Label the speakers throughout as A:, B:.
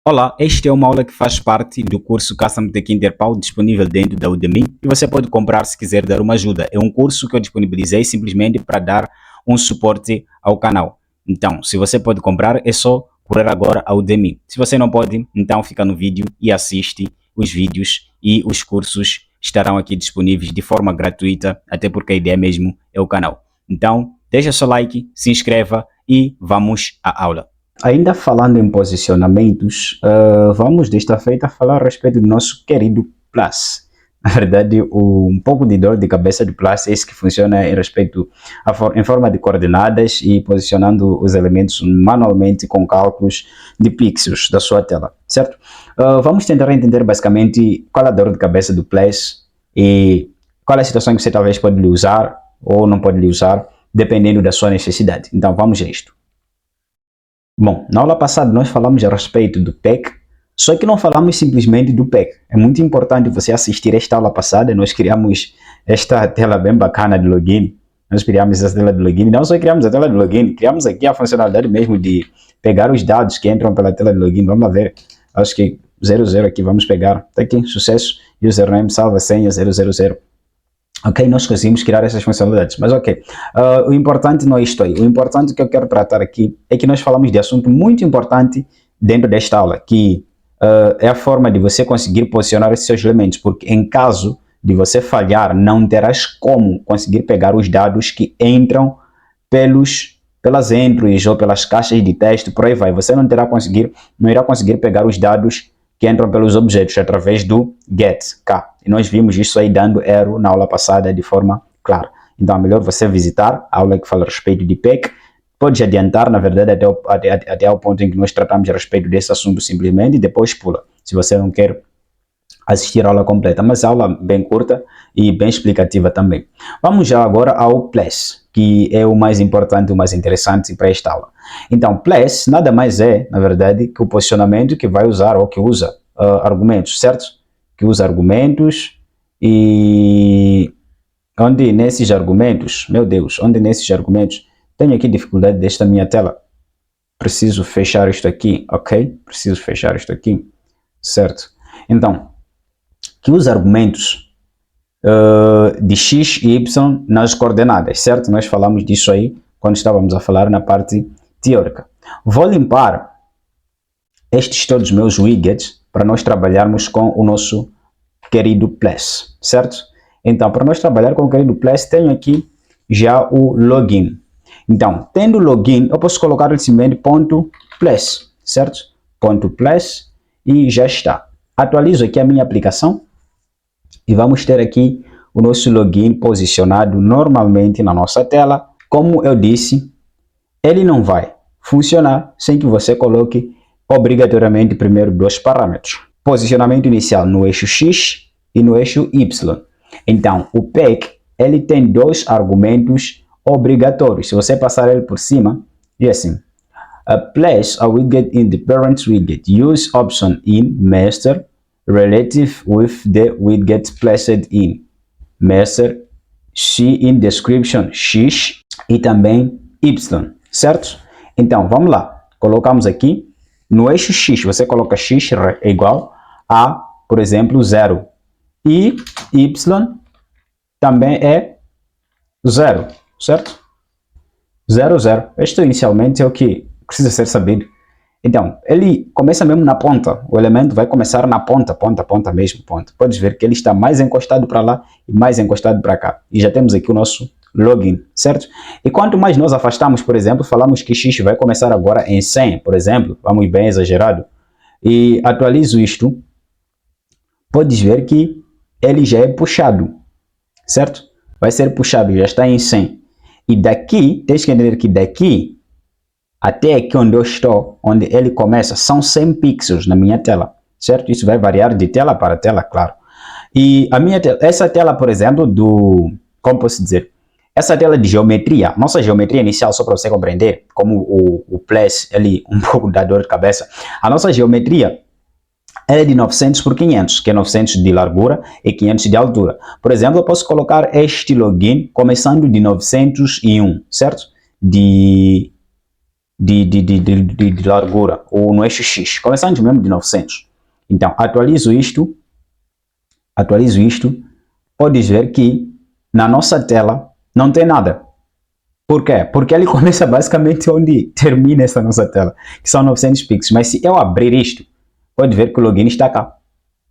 A: Olá, este é uma aula que faz parte do curso Custom Tech Interpal disponível dentro da Udemy e você pode comprar se quiser dar uma ajuda. É um curso que eu disponibilizei simplesmente para dar um suporte ao canal. Então, se você pode comprar, é só correr agora ao Udemy. Se você não pode, então fica no vídeo e assiste os vídeos e os cursos estarão aqui disponíveis de forma gratuita, até porque a ideia mesmo é o canal. Então, deixa seu like, se inscreva e vamos à aula. Ainda falando em posicionamentos, vamos desta feita falar a respeito do nosso querido Plus. Na verdade, um pouco de dor de cabeça do Plus é isso que funciona em respeito em forma de coordenadas e posicionando os elementos manualmente com cálculos de pixels da sua tela, certo? Vamos tentar entender basicamente qual é a dor de cabeça do Plus e qual é a situação que você talvez pode lhe usar ou não pode lhe usar, dependendo da sua necessidade. Então, vamos a isto. Bom, na aula passada nós falamos a respeito do PEC, só que não falamos simplesmente do PEC. É muito importante você assistir esta aula passada, nós criamos esta tela bem bacana de login. Nós criamos essa tela de login, não só criamos a tela de login, criamos aqui a funcionalidade mesmo de pegar os dados que entram pela tela de login. Vamos lá ver, acho que 00 aqui, vamos pegar, tá aqui, sucesso, username, salva senha 000. Ok, nós conseguimos criar essas funcionalidades, mas ok, o importante não é isto aí, o importante que eu quero tratar aqui é que nós falamos de assunto muito importante dentro desta aula, que é a forma de você conseguir posicionar esses seus elementos, porque em caso de você falhar, não terás como conseguir pegar os dados que entram pelas entries ou pelas caixas de texto, por aí vai, você não irá conseguir pegar os dados que entram pelos objetos através do get_k. E nós vimos isso aí dando erro na aula passada de forma clara. Então é melhor você visitar a aula que fala a respeito de PEC. Pode adiantar, na verdade, até o ponto em que nós tratamos a respeito desse assunto simplesmente e depois pula, se você não quer assistir a aula completa. Mas a aula bem curta e bem explicativa também. Vamos já agora ao Plus, que é o mais importante, o mais interessante para esta aula. Então, Plus nada mais é, na verdade, que o posicionamento que vai usar ou que usa argumentos, certo? Que usa argumentos e onde nesses argumentos, meu Deus, onde nesses argumentos, tenho aqui dificuldade desta minha tela. Preciso fechar isto aqui, ok? Preciso fechar isto aqui, certo? Então, que usa argumentos de x e y nas coordenadas, certo? Nós falamos disso aí quando estávamos a falar na parte teórica. Vou limpar estes todos meus widgets para nós trabalharmos com o nosso querido Plus, certo? Então, para nós trabalhar com o querido Plus, tenho aqui já o login. Então, tendo o login, eu posso colocar simplesmente ponto plus, certo? Ponto plus e já está. Atualizo aqui a minha aplicação e vamos ter aqui o nosso login posicionado normalmente na nossa tela. Como eu disse, ele não vai funcionar sem que você coloque obrigatoriamente primeiro dois parâmetros. Posicionamento inicial no eixo X e no eixo Y. Então, o PEC, ele tem dois argumentos obrigatórios. Se você passar ele por cima, e assim, place a widget in the parent widget. Use option in master relative with the widget placed in master, X in description X e também Y, certo? Então, vamos lá. Colocamos aqui no eixo X, você coloca X é igual a, por exemplo, 0. E Y também é 0, certo? 0, 0. Isto inicialmente é o que precisa ser sabido. Então, ele começa mesmo na ponta. O elemento vai começar na ponta mesmo, ponta. Podes ver que ele está mais encostado para lá e mais encostado para cá. E já temos aqui o nosso login, certo? E quanto mais nós afastamos, por exemplo, falamos que X vai começar agora em 100, por exemplo. Vamos bem exagerado. E atualizo isto. Podes ver que ele já é puxado, certo? Vai ser puxado, já está em 100. E daqui, tens que entender que daqui até aqui onde eu estou, onde ele começa, são 100 pixels na minha tela, certo? Isso vai variar de tela para tela, claro. E a minha tela, essa tela, por exemplo, como posso dizer? Essa tela de geometria, nossa geometria inicial, só para você compreender, como o Plus, ele um pouco dá dor de cabeça, a nossa geometria é de 900 por 500, que é 900 de largura e 500 de altura. Por exemplo, eu posso colocar este login começando de 901, certo? De de largura, ou no eixo X, começando mesmo de 900. Então, atualizo isto, podes ver que na nossa tela não tem nada. Por quê? Porque ele começa basicamente onde termina essa nossa tela, que são 900 pixels. Mas se eu abrir isto, pode ver que o login está cá,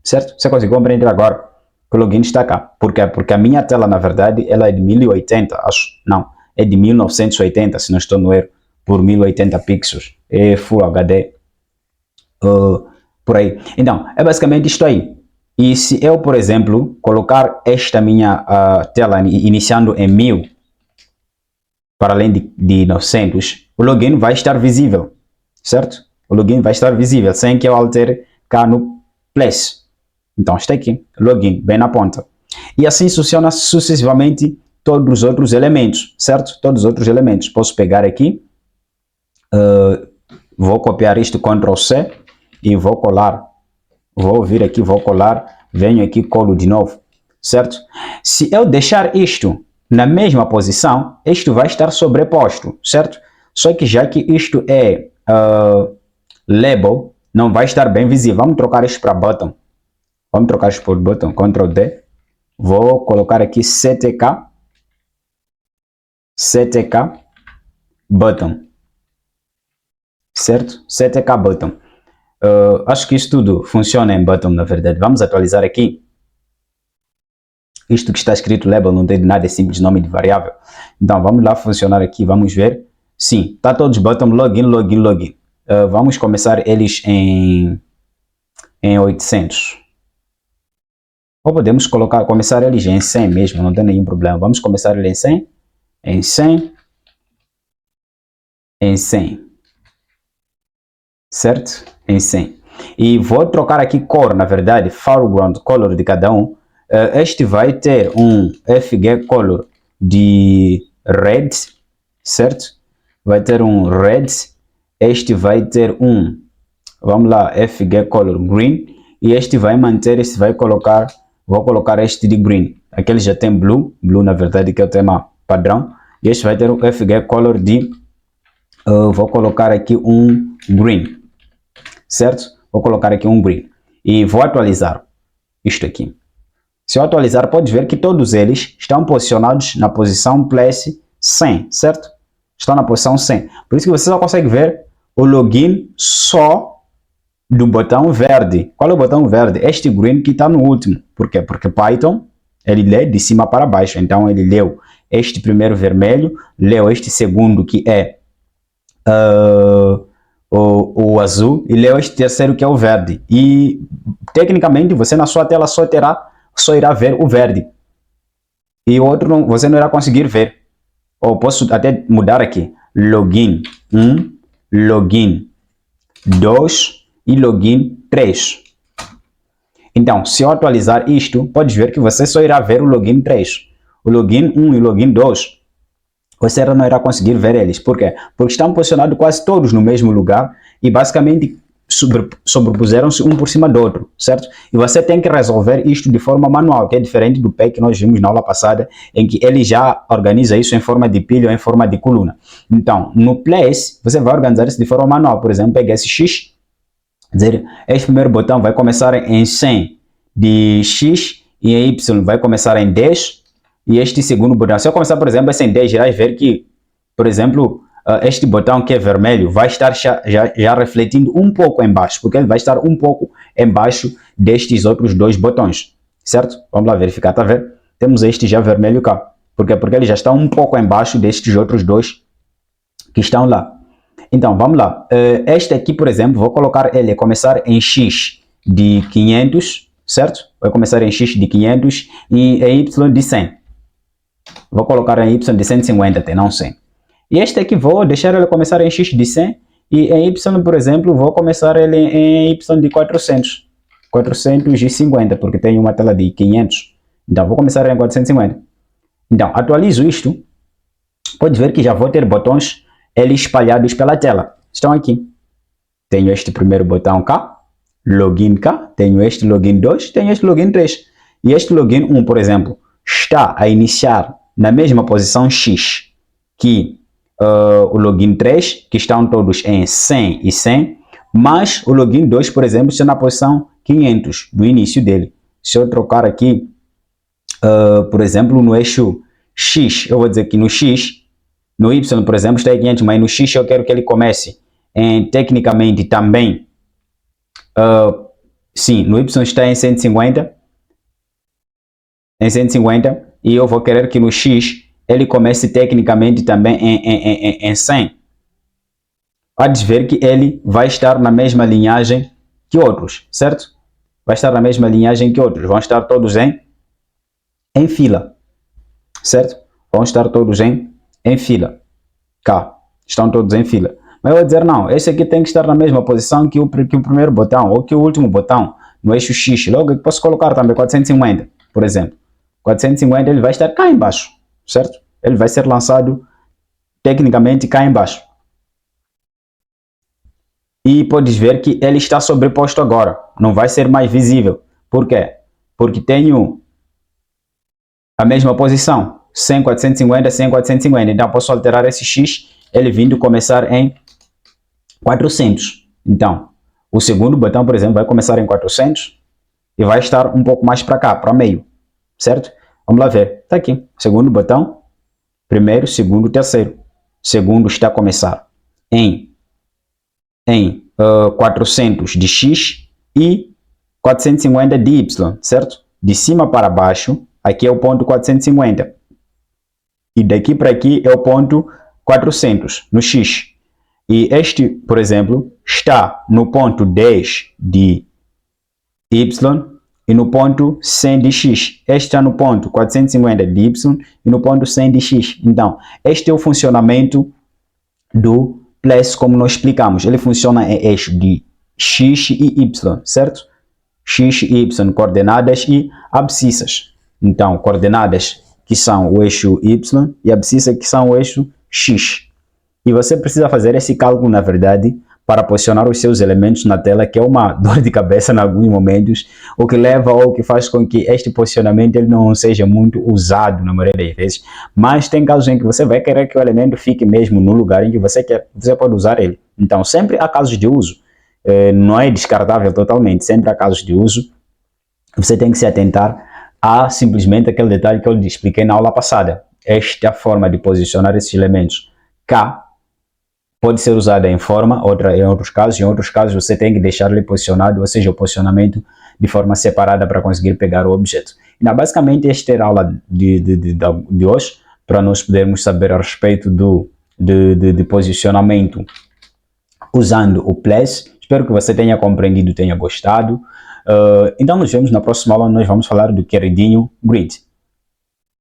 A: certo? Você conseguiu compreender agora que o login está cá. Por quê? Porque a minha tela, na verdade, ela é de 1080, acho. Não, é de 1980, se não estou no erro, por 1080 pixels. É Full HD, por aí. Então, é basicamente isto aí. E se eu, por exemplo, colocar esta minha tela iniciando em 1000, para além de 900, o login vai estar visível, certo? O login vai estar visível, sem que eu altere cá no place. Então, está aqui, login, bem na ponta. E assim funciona sucessivamente todos os outros elementos, certo? Todos os outros elementos. Posso pegar aqui, vou copiar isto, Ctrl C, e vou colar. Vou vir aqui, vou colar, venho aqui, colo de novo, certo? Se eu deixar isto na mesma posição, isto vai estar sobreposto, certo? Só que já que isto é label, não vai estar bem visível. Vamos trocar isto para button. Vamos trocar isto por button, Ctrl D. Vou colocar aqui CTK button, certo? CTK button. Acho que isso tudo funciona em button, na verdade. Vamos atualizar aqui. Isto que está escrito label não tem nada, é simples nome de variável. Então, vamos lá funcionar aqui, vamos ver. Sim, está todos button, login, login, login. Vamos começar eles em 800. Ou podemos começar eles em 100 mesmo, não tem nenhum problema. Vamos começar ele em 100, em 100, em 100. Certo? Em 100. E vou trocar aqui cor, na verdade, foreground color de cada um. Este vai ter um FG color de red, certo? Vai ter um red. Este vai ter um, vamos lá, FG color green. E este vai manter, este vai colocar, vou colocar este de green. Aquele já tem blue, na verdade que é o tema padrão. E este vai ter um FG color de, vou colocar aqui um green, certo? Vou colocar aqui um green. E vou atualizar isto aqui. Se eu atualizar, pode ver que todos eles estão posicionados na posição place 100, certo? Estão na posição 100. Por isso que você só consegue ver o login só do botão verde. Qual é o botão verde? Este green que está no último. Por quê? Porque Python, ele lê de cima para baixo. Então, ele leu este primeiro vermelho, leu este segundo que é o azul e leu este terceiro que é o verde. E, tecnicamente, você na sua tela só irá ver o verde. E o outro você não irá conseguir ver. Ou posso até mudar aqui. Login 1, login 2 e login 3. Então, se eu atualizar isto, pode ver que você só irá ver o login 3. O login 1 e o login 2, você não irá conseguir ver eles. Por quê? Porque estão posicionados quase todos no mesmo lugar e basicamente sobrepuseram-se um por cima do outro, certo? E você tem que resolver isto de forma manual, que é diferente do PEC que nós vimos na aula passada, em que ele já organiza isso em forma de pilha ou em forma de coluna. Então, no place, você vai organizar isso de forma manual. Por exemplo, pega esse X, dizer, este primeiro botão vai começar em 100 de X e em Y vai começar em 10, e este segundo botão, se eu começar, por exemplo, em 10, irá ver que, por exemplo, este botão que é vermelho vai estar já refletindo um pouco embaixo, porque ele vai estar um pouco embaixo destes outros dois botões, certo? Vamos lá verificar, tá vendo? Temos este já vermelho cá. Por quê? Porque ele já está um pouco embaixo destes outros dois que estão lá. Então, vamos lá. Este aqui, por exemplo, vou colocar ele a começar em X de 500, certo? Vai começar em X de 500 e em Y de 100. Vou colocar em Y de 150 até, não 100. E este aqui vou deixar ele começar em X de 100 e em Y, por exemplo, vou começar ele em Y de 400. 450, porque tem uma tela de 500. Então, vou começar em 450. Então, atualizo isto. Pode ver que já vou ter botões eles espalhados pela tela. Estão aqui. Tenho este primeiro botão cá, login cá, tenho este login 2, tenho este login 3. E este login 1, por exemplo, está a iniciar na mesma posição X que o login 3, que estão todos em 100 e 100, mas o login 2, por exemplo, está na posição 500 do início dele. Se eu trocar aqui, por exemplo, no eixo X, eu vou dizer que no X, no Y, por exemplo, está em 500, mas no X eu quero que ele comece em, tecnicamente, também, sim, no Y está em 150, e eu vou querer que no X ele comece tecnicamente também em 100. Pode ver que ele vai estar na mesma linhagem que outros, certo? Vai estar na mesma linhagem que outros, vão estar todos em fila, certo? Vão estar todos em fila, cá, estão todos em fila. Mas eu vou dizer, não, esse aqui tem que estar na mesma posição que o primeiro botão, ou que o último botão, no eixo X. Logo, eu posso colocar também 450, por exemplo. 450 ele vai estar cá embaixo, certo? Ele vai ser lançado tecnicamente cá embaixo. E podes ver que ele está sobreposto agora, não vai ser mais visível. Por quê? Porque tenho a mesma posição, 100, 450, 100, 450. Então posso alterar esse X, ele vindo começar em 400. Então, o segundo botão, por exemplo, vai começar em 400 e vai estar um pouco mais para cá, para meio, certo? Vamos lá ver. Está aqui, segundo botão, primeiro, segundo, terceiro. Segundo está a começar em 400 de X e 450 de Y, certo? De cima para baixo, aqui é o ponto 450. E daqui para aqui é o ponto 400, no X. E este, por exemplo, está no ponto 10 de Y e no ponto 100 de X. Este está no ponto 450 de Y e no ponto 100 de X. Então, este é o funcionamento do Place, como nós explicamos. Ele funciona em eixo de X e Y, certo? X e Y, coordenadas e abscissas. Então, coordenadas que são o eixo Y e abscissa que são o eixo X. E você precisa fazer esse cálculo, na verdade, para posicionar os seus elementos na tela, que é uma dor de cabeça em alguns momentos, o que leva ou que faz com que este posicionamento ele não seja muito usado na maioria das vezes. Mas tem casos em que você vai querer que o elemento fique mesmo no lugar em que você quer, você pode usar ele. Então, sempre há casos de uso, não é descartável totalmente, sempre há casos de uso. Você tem que se atentar a simplesmente aquele detalhe que eu lhe expliquei na aula passada. Esta forma de posicionar esses elementos cá pode ser usada em forma, em outros casos você tem que deixar ele posicionado, ou seja, o posicionamento de forma separada para conseguir pegar o objeto. Então, basicamente, esta era a aula de hoje, para nós podermos saber a respeito de posicionamento usando o Place. Espero que você tenha compreendido, tenha gostado. Então, nos vemos na próxima aula, nós vamos falar do queridinho Grid.